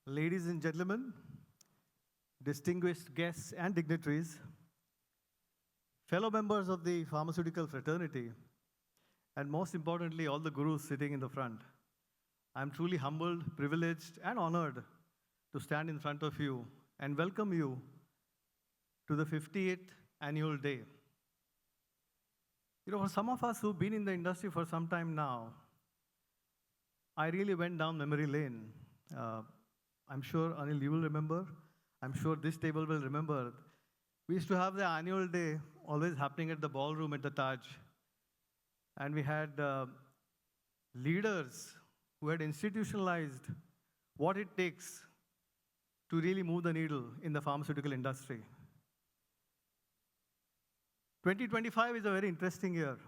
Ladies and gentlemen, distinguished guests and dignitaries, fellow members of the pharmaceutical fraternity, and most importantly, all the gurus sitting in the front, I'm truly humbled, privileged, and honored to stand in front of you and welcome you to the 58th annual day. For some of us who've been in the industry for some time now, I really went down memory lane. I'm sure, Anil, you will remember. I'm sure this table will remember. We used to have the annual day always happening at the ballroom at the Taj. And we had leaders who had institutionalized what it takes to really move the needle in the pharmaceutical industry. 2025 is a very interesting year.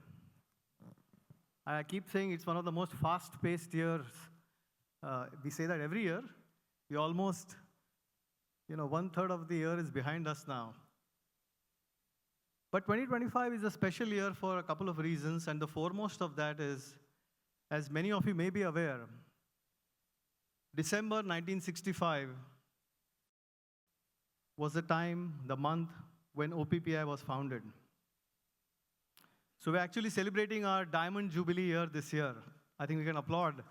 I keep saying it's one of the most fast-paced years. We say that every year. We almost, 1/3 of the year is behind us now. But 2025 is a special year for a couple of reasons, and the foremost of that is, as many of you may be aware, December 1965 was the time, the month, when OPPI was founded. So we're actually celebrating our Diamond Jubilee year this year. I think we can applaud.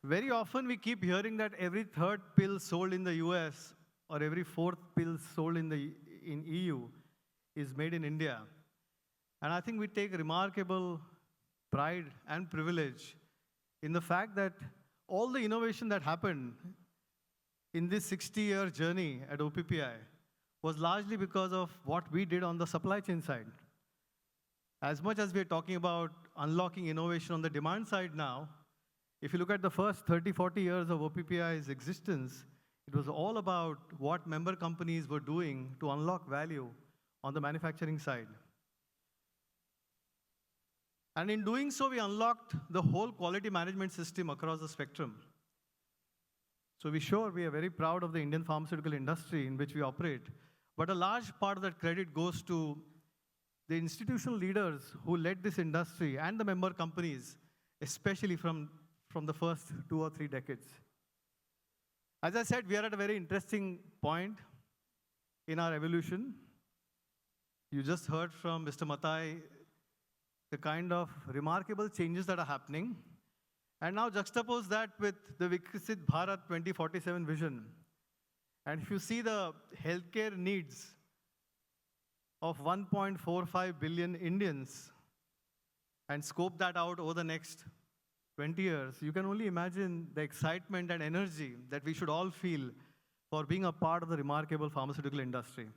Very often we keep hearing that every third pill sold in the US or every fourth pill sold in EU is made in India. And I think we take remarkable pride and privilege in the fact that all the innovation that happened in this 60-year journey at OPPI was largely because of what we did on the supply chain side. As much as we're talking about unlocking innovation on the demand side now, if you look at the first 30, 40 years of OPPI's existence, it was all about what member companies were doing to unlock value on the manufacturing side. And in doing so, we unlocked the whole quality management system across the spectrum. So we are very proud of the Indian pharmaceutical industry in which we operate. But a large part of that credit goes to the institutional leaders who led this industry and the member companies, especially from the first 2 or 3 decades. As I said, we are at a very interesting point in our evolution. You just heard from Mr. Matai the kind of remarkable changes that are happening. And now juxtapose that with the Viksit Bharat 2047 vision. And if you see the healthcare needs of 1.45 billion Indians and scope that out over the next 20 years, you can only imagine the excitement and energy that we should all feel for being a part of the remarkable pharmaceutical industry.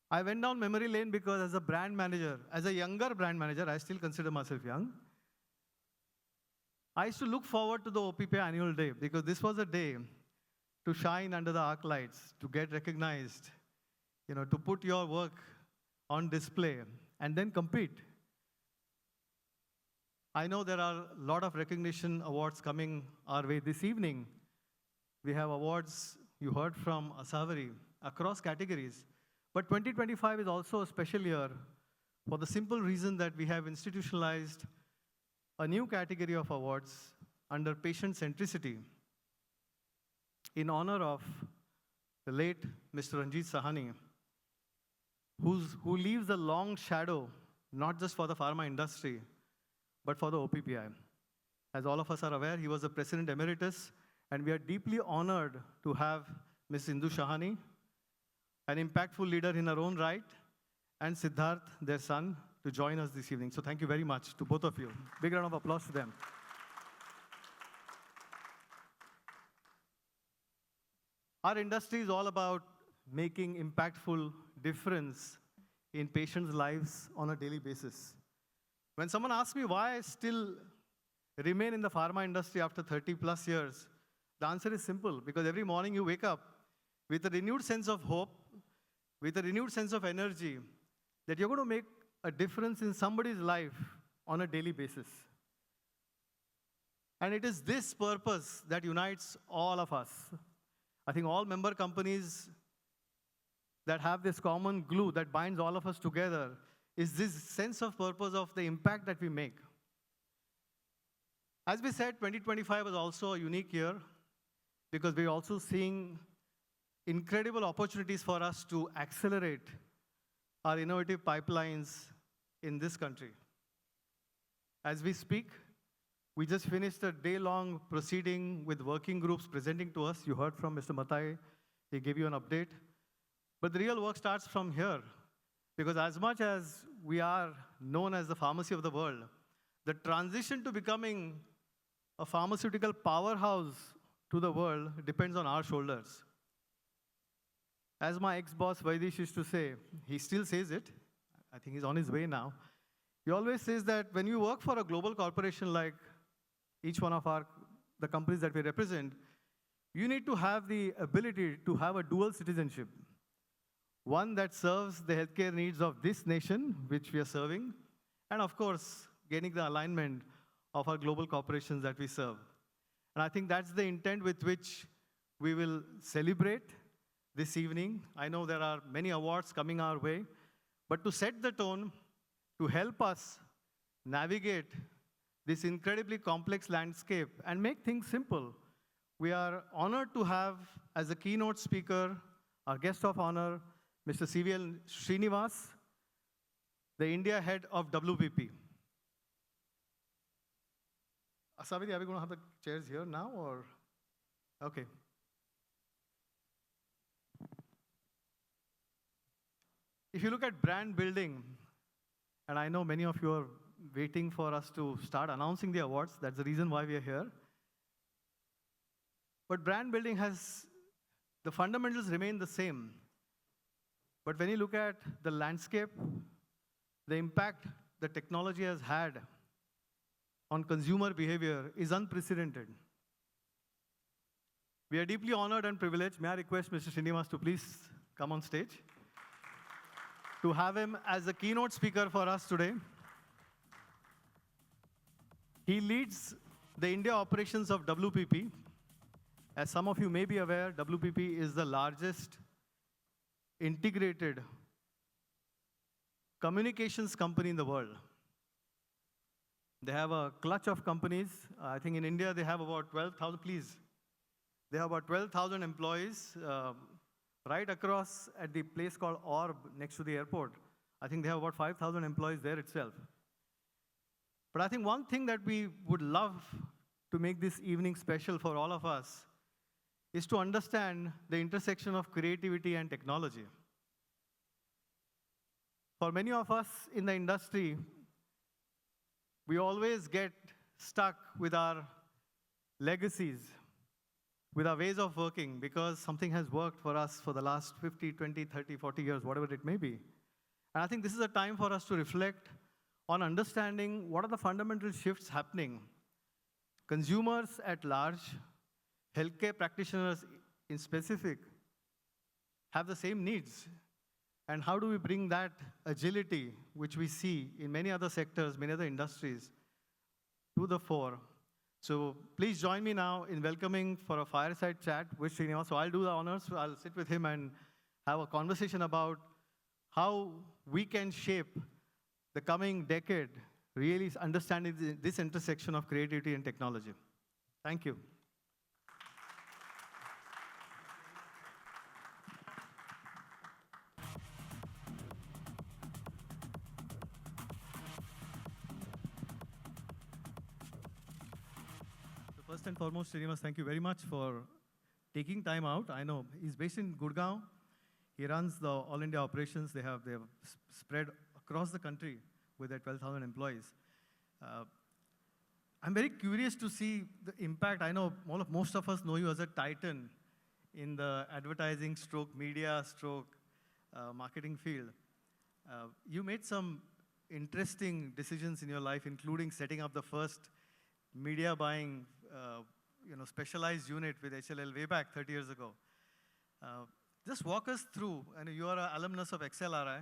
I went down memory lane because as a brand manager, as a younger brand manager, I still consider myself young, I used to look forward to the OPPI annual day because this was a day to shine under the arc lights, to get recognized, to put your work on display and then compete. I know there are a lot of recognition awards coming our way this evening. We have awards, you heard from Asavari, across categories. But 2025 is also a special year for the simple reason that we have institutionalized a new category of awards under patient centricity in honor of the late Mr. Ranjit Sahani, who leaves a long shadow, not just for the pharma industry, but for the OPPI. As all of us are aware, he was the President Emeritus, and we are deeply honored to have Ms. Indu Shahani, an impactful leader in her own right, and Siddharth, their son, to join us this evening. So thank you very much to both of you. Big round of applause to them. Our industry is all about making impactful difference in patients' lives on a daily basis. When someone asks me why I still remain in the pharma industry after 30 plus years, the answer is simple, because every morning you wake up with a renewed sense of hope, with a renewed sense of energy, that you're going to make a difference in somebody's life on a daily basis. And it is this purpose that unites all of us. I think all member companies that have this common glue that binds all of us together is this sense of purpose of the impact that we make. As we said, 2025 was also a unique year because we're also seeing incredible opportunities for us to accelerate our innovative pipelines in this country. As we speak, we just finished a day-long proceeding with working groups presenting to us. You heard from Mr. Matai. He gave you an update. But the real work starts from here, because as much as we are known as the pharmacy of the world, the transition to becoming a pharmaceutical powerhouse to the world depends on our shoulders. As my ex-boss Vaidesh used to say, he still says it, I think he's on his way now. He always says that when you work for a global corporation like each one of the companies that we represent, you need to have the ability to have a dual citizenship. One that serves the healthcare needs of this nation, which we are serving, and of course, gaining the alignment of our global corporations that we serve. And I think that's the intent with which we will celebrate this evening. I know there are many awards coming our way, but to set the tone, to help us navigate this incredibly complex landscape and make things simple, we are honored to have as a keynote speaker, our guest of honor, Mr. CVL Srinivas, the India head of WPP. Asavidi, are we going to have the chairs here now or? Okay. If you look at brand building, and I know many of you are waiting for us to start announcing the awards, that's the reason why we are here. But brand building the fundamentals remain the same. But when you look at the landscape, the impact the technology has had on consumer behavior is unprecedented. We are deeply honored and privileged. May I request Mr. Srinivas to please come on stage, to have him as a keynote speaker for us today. He leads the India operations of WPP. As some of you may be aware, WPP is the largest integrated communications company in the world. They have a clutch of companies. I think in India they have about 12,000, please. They have about 12,000 employees right across at the place called Orb next to the airport. I think they have about 5,000 employees there itself. But I think one thing that we would love to make this evening special for all of us is to understand the intersection of creativity and technology. For many of us in the industry, we always get stuck with our legacies, with our ways of working, because something has worked for us for the last 50, 20, 30, 40 years, whatever it may be. And I think this is a time for us to reflect on understanding what are the fundamental shifts happening. Consumers at large, healthcare practitioners in specific, have the same needs. And how do we bring that agility, which we see in many other sectors, many other industries, to the fore? So please join me now in welcoming for a fireside chat with Srinivas. So I'll do the honors. I'll sit with him and have a conversation about how we can shape the coming decade, really understanding this intersection of creativity and technology. Thank you. First and foremost, Srinivas, thank you very much for taking time out. I know he's based in Gurgaon. He runs the All India operations. They have spread across the country with their 12,000 employees. I'm very curious to see the impact. I know most of us know you as a titan in the advertising stroke, media stroke, marketing field. You made some interesting decisions in your life, including setting up the first media buying specialized unit with HLL way back 30 years ago. Just walk us through, and you are an alumnus of XLRI.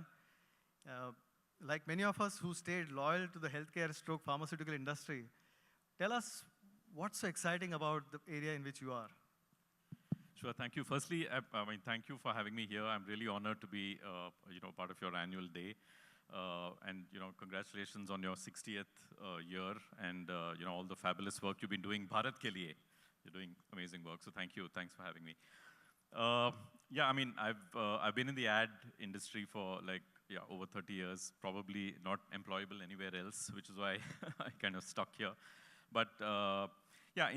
Like many of us who stayed loyal to the healthcare stroke pharmaceutical industry, tell us what's so exciting about the area in which you are. Sure, thank you. Firstly, thank you for having me here. I'm really honored to be part of your annual day. And congratulations on your 60th year and all the fabulous work you've been doing. Bharat ke liye, you're doing amazing work. So thank you. Thanks for having me. Yeah, I mean, I've been in the ad industry for over 30 years. Probably not employable anywhere else, which is why I kind of stuck here. But yeah,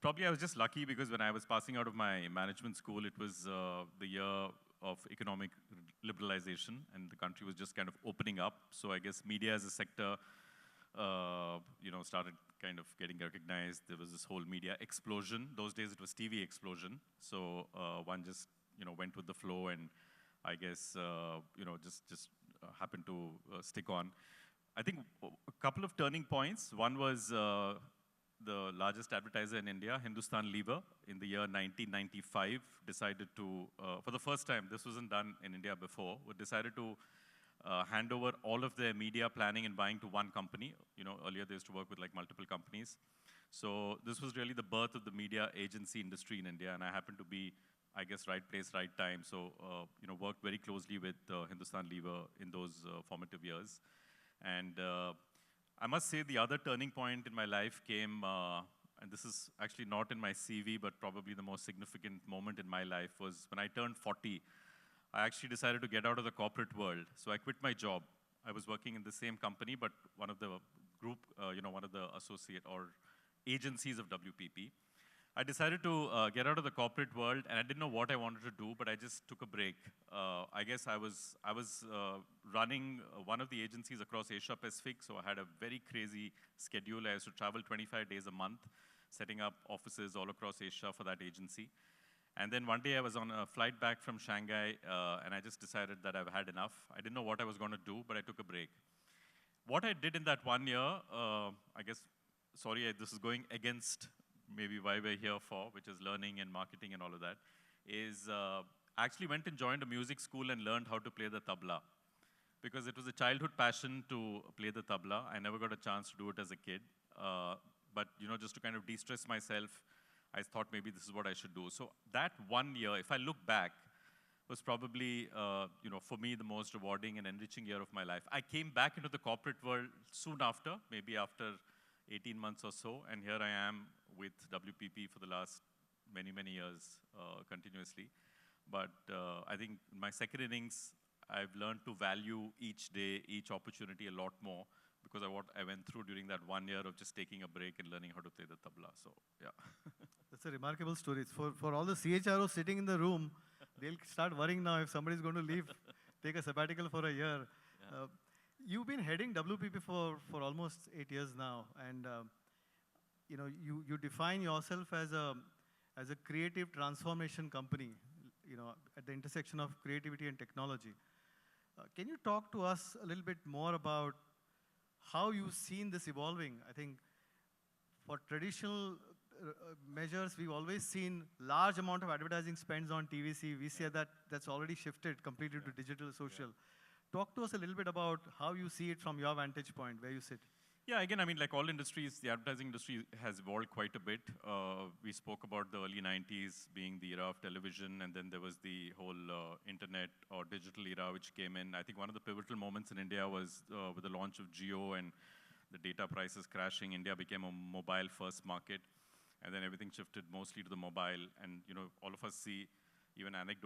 probably I was just lucky because when I was passing out of my management school, it was the year of economic liberalization, and the country was just kind of opening up. So I guess media as a sector, started kind of getting recognized. There was this whole media explosion. Those days it was TV explosion. So one just went with the flow, and I guess just happened to stick on. I think a couple of turning points. One was the largest advertiser in India, Hindustan Lever, in the year 1995, decided to, for the first time, this wasn't done in India before, decided to hand over all of their media planning and buying to one company. Earlier they used to work with multiple companies. So this was really the birth of the media agency industry in India, and I happened to be, I guess, right place, right time. So, worked very closely with Hindustan Lever in those formative years. And I must say the other turning point in my life came, and this is actually not in my CV, but probably the most significant moment in my life was when I turned 40. I actually decided to get out of the corporate world. So I quit my job. I was working in the same company, but one of the group, one of the associate or agencies of WPP. I decided to get out of the corporate world, and I didn't know what I wanted to do, but I just took a break. I guess I was running one of the agencies across Asia Pacific, so I had a very crazy schedule. I used to travel 25 days a month, setting up offices all across Asia for that agency. And then one day I was on a flight back from Shanghai, and I just decided that I've had enough. I didn't know what I was going to do, but I took a break. What I did in that 1 year, I guess, sorry, this is going against maybe why we're here for, which is learning and marketing and all of that, is I actually went and joined a music school and learned how to play the tabla. Because it was a childhood passion to play the tabla. I never got a chance to do it as a kid. But just to kind of de-stress myself, I thought maybe this is what I should do. So that 1 year, if I look back, was probably, for me, the most rewarding and enriching year of my life. I came back into the corporate world soon after, maybe after 18 months or so, and here I am with WPP for the last many, many years continuously. But I think in my second innings, I've learned to value each day, each opportunity a lot more because of what I went through during that 1 year of just taking a break and learning how to play the tabla. So, yeah. That's a remarkable story. For all the CHROs sitting in the room, they'll start worrying now if somebody's going to leave, take a sabbatical for a year. Yeah. You've been heading WPP for almost 8 years now, and you define yourself as a creative transformation company, at the intersection of creativity and technology. Can you talk to us a little bit more about how you've seen this evolving? I think for traditional measures, we've always seen large amount of advertising spends on TVC. We see that's already shifted completely to digital social. Talk to us a little bit about how you see it from your vantage point, where you sit. Yeah, again, I mean, like all industries, the advertising industry has evolved quite a bit. We spoke about the early 90s being the era of television, and then there was the whole internet or digital era which came in. I think one of the pivotal moments in India was with the launch of Jio and the data prices crashing. India became a mobile-first market, and then everything shifted mostly to the mobile. And all of us see even anecdotes